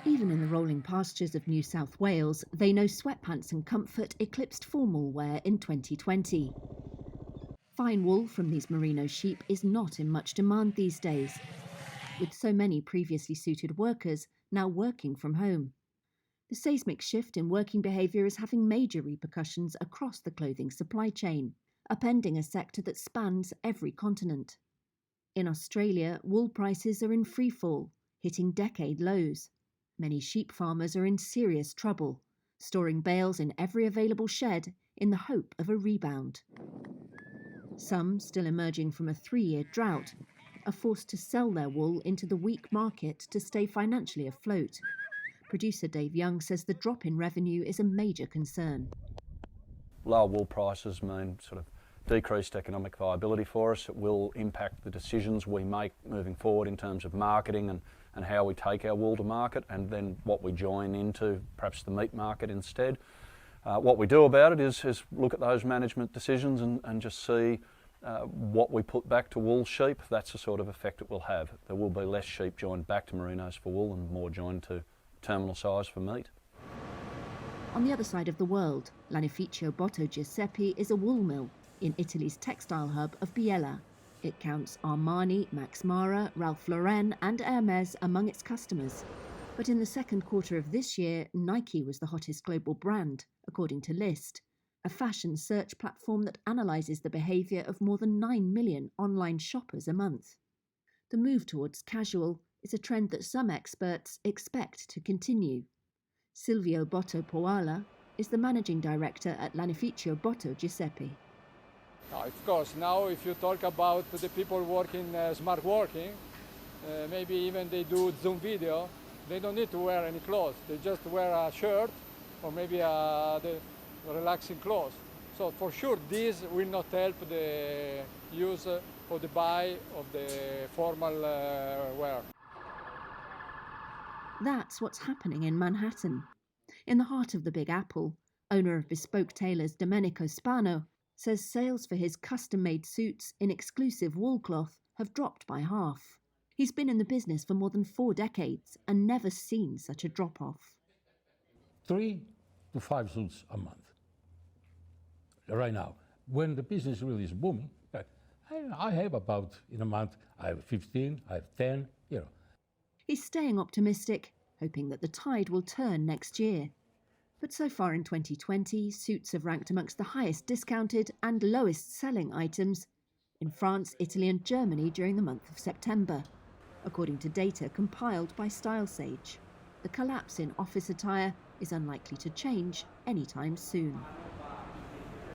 Even in the rolling pastures of New South Wales, they know sweatpants and comfort eclipsed formal wear in 2020. Fine wool from these merino sheep is not in much demand these days, with so many previously suited workers now working from home. The seismic shift in working behaviour is having major repercussions across the clothing supply chain, upending a sector that spans every continent. In Australia, wool prices are in freefall, hitting decade lows. Many sheep farmers are in serious trouble, storing bales in every available shed in the hope of a rebound. Some, still emerging from a 3-year drought, are forced to sell their wool into the weak market to stay financially afloat. Producer Dave Young says the drop in revenue is a major concern. Lower wool prices mean sort of decreased economic viability for us. It will impact the decisions we make moving forward in terms of marketing and how we take our wool to market, and then what we join into perhaps the meat market instead. What we do about it is look at those management decisions and just see what we put back to wool sheep. That's the sort of effect it will have. There will be less sheep joined back to merinos for wool and more joined to terminal size for meat. On the other side of the world, Lanificio Botto Giuseppe is a wool mill in Italy's textile hub of Biella. It counts Armani, Max Mara, Ralph Lauren and Hermes among its customers. But in the second quarter of this year, Nike was the hottest global brand, according to List, a fashion search platform that analyses the behaviour of more than 9 million online shoppers a month. The move towards casual is a trend that some experts expect to continue. Silvio Botto Poala is the managing director at Lanificio Botto Giuseppe. Of course, now if you talk about the people working smart working, maybe even they do Zoom video, they don't need to wear any clothes. They just wear a shirt or maybe the relaxing clothes. So for sure this will not help the use or the buy of the formal wear. That's what's happening in Manhattan. In the heart of the Big Apple, owner of bespoke tailors Domenico Spano says sales for his custom-made suits in exclusive wool cloth have dropped by half. He's been in the business for more than 4 decades and never seen such a drop-off. 3 to 5 suits a month. Right now, when the business really is booming, I have about, in a month, I have 15, I have 10, He's staying optimistic, hoping that the tide will turn next year. But so far in 2020, suits have ranked amongst the highest discounted and lowest selling items in France, Italy and Germany during the month of September, according to data compiled by StyleSage. The collapse in office attire is unlikely to change anytime soon.